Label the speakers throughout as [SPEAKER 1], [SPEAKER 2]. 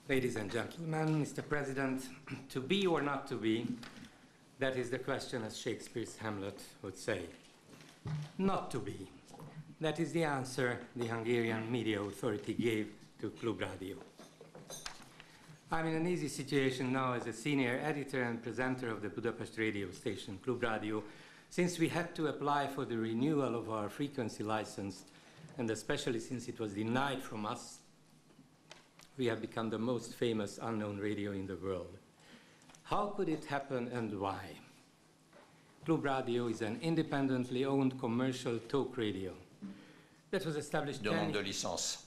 [SPEAKER 1] Ladies and gentlemen, Mr. President, to be or not to be, that is the question, as Shakespeare's Hamlet would say. Not to be. That is the answer the Hungarian media authority gave to Klub Radio. I'm in an easy situation now as a senior editor and presenter of the Budapest radio station Klub Radio, since we had to apply for the renewal of our frequency license, and especially since it was denied from us, we have become the most famous unknown radio in the world. How could it happen and why? Klub Radio is an independently owned commercial talk radio that was established
[SPEAKER 2] Demande de licence.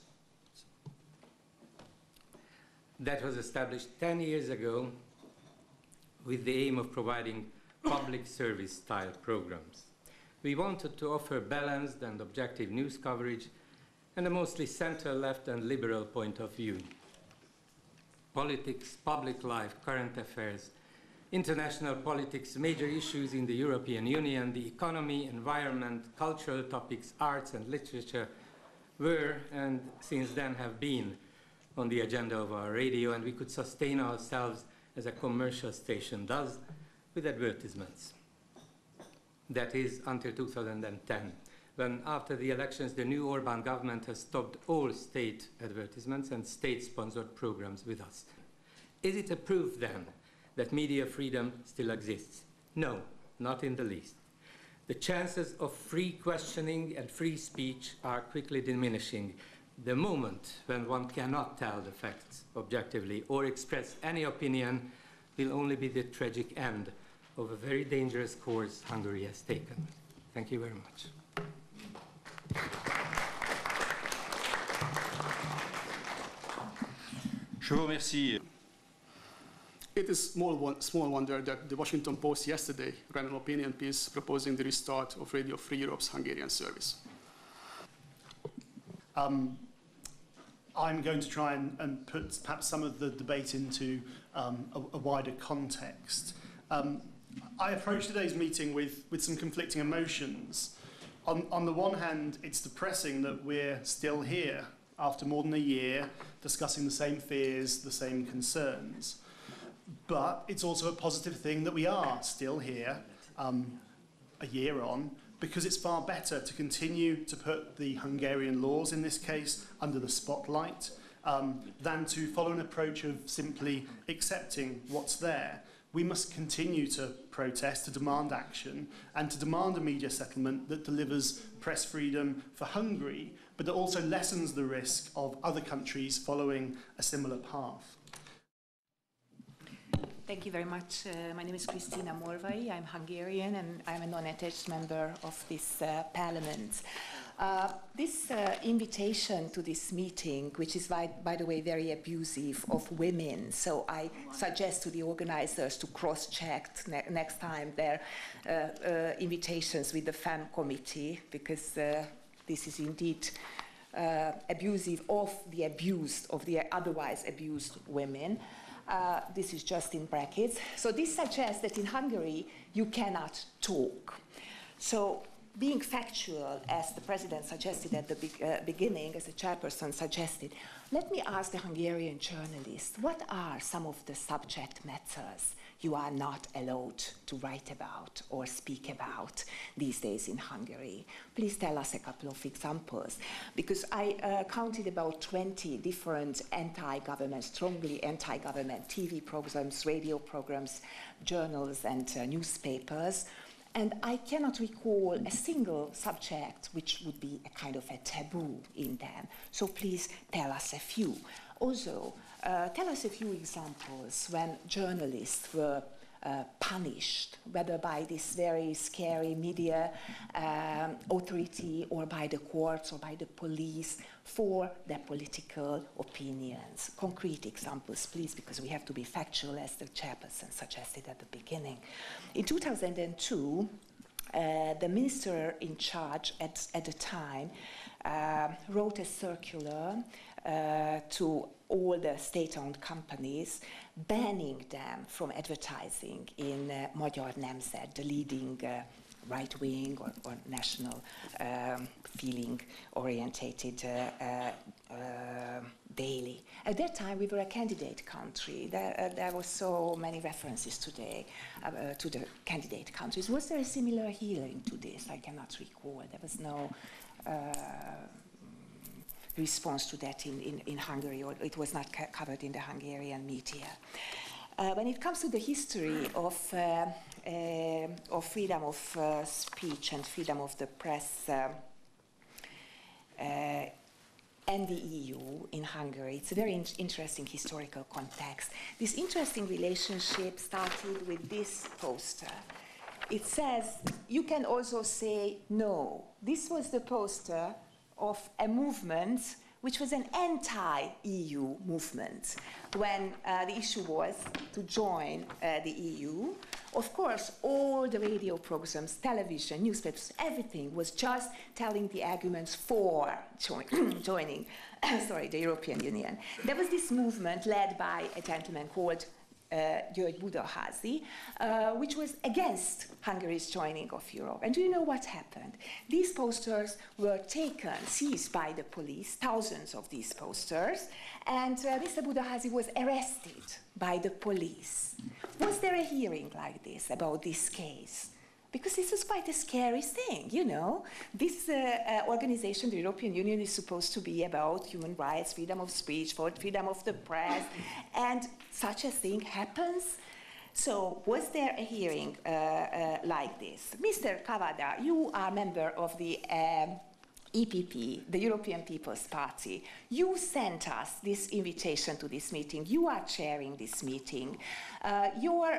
[SPEAKER 1] That was established 10 years ago with the aim of providing public service style programs. We wanted to offer balanced and objective news coverage and a mostly center-left and liberal point of view. Politics, public life, current affairs, international politics, major issues in the European Union, the economy, environment, cultural topics, arts and literature were and since then have been on the agenda of our radio, and we could sustain ourselves as a commercial station does with advertisements. That is until 2010, when after the elections the new Orbán government has stopped all state advertisements and state-sponsored programs with us. Is it a proof then that media freedom still exists? No, not in the least. The chances of free questioning and free speech are quickly diminishing. The moment when one cannot tell the facts objectively or express any opinion will only be the tragic end of a very dangerous course Hungary has taken. Thank you very much.
[SPEAKER 2] Je vous remercie.
[SPEAKER 3] It is small wonder that the Washington Post yesterday ran an opinion piece proposing the restart of Radio Free Europe's Hungarian service.
[SPEAKER 4] I'm going to try and put perhaps some of the debate into a wider context. I approached today's meeting with some conflicting emotions. On the one hand, it's depressing that we're still here after more than a year discussing the same fears, the same concerns. But it's also a positive thing that we are still here a year on, because it's far better to continue to put the Hungarian laws, in this case, under the spotlight, than to follow an approach of simply accepting what's there. We must continue to protest, to demand action, and to demand a media settlement that delivers press freedom for Hungary, but that also lessens the risk of other countries following a similar path.
[SPEAKER 5] Thank you very much. My name is Kristina Morvai. I'm Hungarian and I'm a non-attached member of this parliament. This invitation to this meeting, which is, by the way, very abusive of women, so I suggest to the organizers to cross-check next time their invitations with the FEM committee, because this is indeed abusive of the abused, of the otherwise abused women. This is just in brackets. So this suggests that in Hungary you cannot talk. So being factual, as the President suggested at the beginning, as the chairperson suggested, let me ask the Hungarian journalists, what are some of the subject matters you are not allowed to write about or speak about these days in Hungary? Please tell us a couple of examples, because I counted about 20 different anti-government, strongly anti-government TV programs, radio programs, journals, and newspapers. And I cannot recall a single subject which would be a kind of a taboo in them. So please tell us a few. Also, tell us a few examples when journalists were punished, whether by this very scary media authority or by the courts or by the police for their political opinions. Concrete examples, please, because we have to be factual, as the chairperson suggested at the beginning. In 2002, the minister in charge at the time wrote a circular to all the state-owned companies, banning them from advertising in Magyar Nemzet, the leading right-wing or national feeling-orientated daily. At that time, we were a candidate country. There were so many references today to the candidate countries. Was there a similar hearing to this? I cannot recall. There was no response to that in Hungary, or it was not covered in the Hungarian media. When it comes to the history of freedom of speech and freedom of the press and the EU in Hungary, it's a very interesting historical context. This interesting relationship started with this poster. It says, you can also say no. This was the poster of a movement which was an anti-EU movement when the issue was to join the EU. Of course, all the radio programs, television, newspapers, everything was just telling the arguments for joining the European Union. There was this movement led by a gentleman called György Budaházy, which was against Hungary's joining of Europe. And do you know what happened? These posters were taken, seized by the police, thousands of these posters, and Mr. Budaházy was arrested by the police. Was there a hearing like this about this case? Because this was quite a scary thing, you know. This organization, the European Union, is supposed to be about human rights, freedom of speech, freedom of the press, and such a thing happens. So was there a hearing like this? Mr. Kavada, you are a member of the EPP, the European People's Party. You sent us this invitation to this meeting. You are chairing this meeting. Your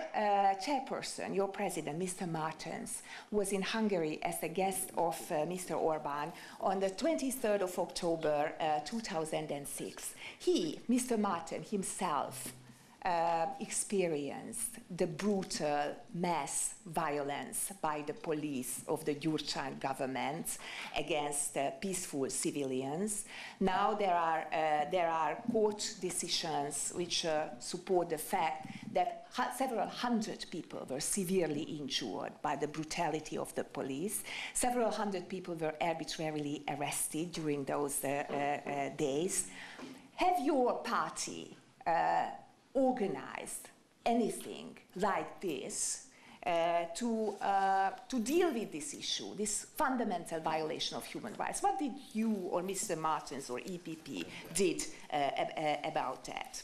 [SPEAKER 5] chairperson, your president, Mr. Martens, was in Hungary as a guest of Mr. Orbán on the 23rd of October 2006. He, Mr. Martens himself, experienced the brutal mass violence by the police of the Gyurcsány government against peaceful civilians. Now there are court decisions which support the fact that several hundred people were severely injured by the brutality of the police. Several hundred people were arbitrarily arrested during those days. Have your party organized anything like this to deal with this issue, this fundamental violation of human rights? What did you or Mr. Martens or EPP did about that?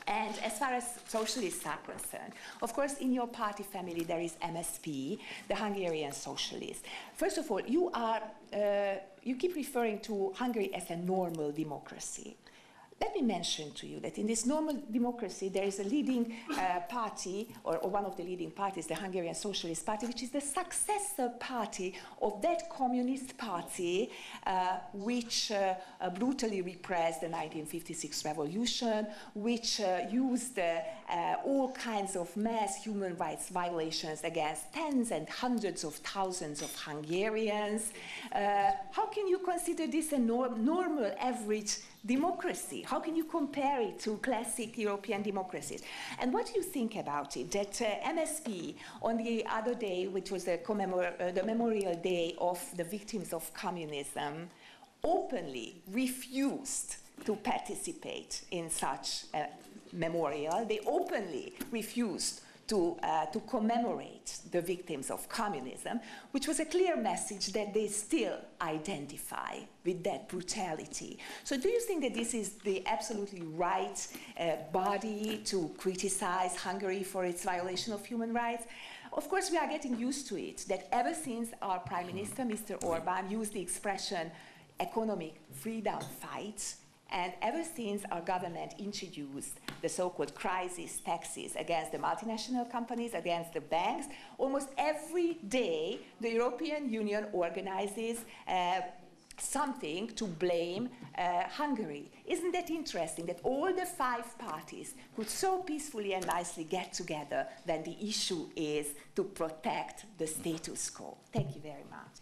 [SPEAKER 5] And as far as socialists are concerned, of course, in your party family there is MSP, the Hungarian Socialists. First of all, you keep referring to Hungary as a normal democracy. Let me mention to you that in this normal democracy there is a leading party, or one of the leading parties, the Hungarian Socialist Party, which is the successor party of that communist party which brutally repressed the 1956 revolution, which used all kinds of mass human rights violations against tens and hundreds of thousands of Hungarians. How can you consider this a normal, average democracy? How can you compare it to classic European democracies? And what do you think about it, that MSP on the other day, which was the Memorial Day of the victims of communism, openly refused to participate in such a memorial? They openly refused to commemorate the victims of communism, which was a clear message that they still identify with that brutality. So do you think that this is the absolutely right body to criticize Hungary for its violation of human rights? Of course, we are getting used to it, that ever since our Prime Minister, Mr. Orbán, used the expression economic freedom fight, and ever since our government introduced the so-called crisis taxes against the multinational companies, against the banks, almost every day the European Union organizes something to blame Hungary. Isn't that interesting that all the five parties could so peacefully and nicely get together when the issue is to protect the status quo? Thank you very much.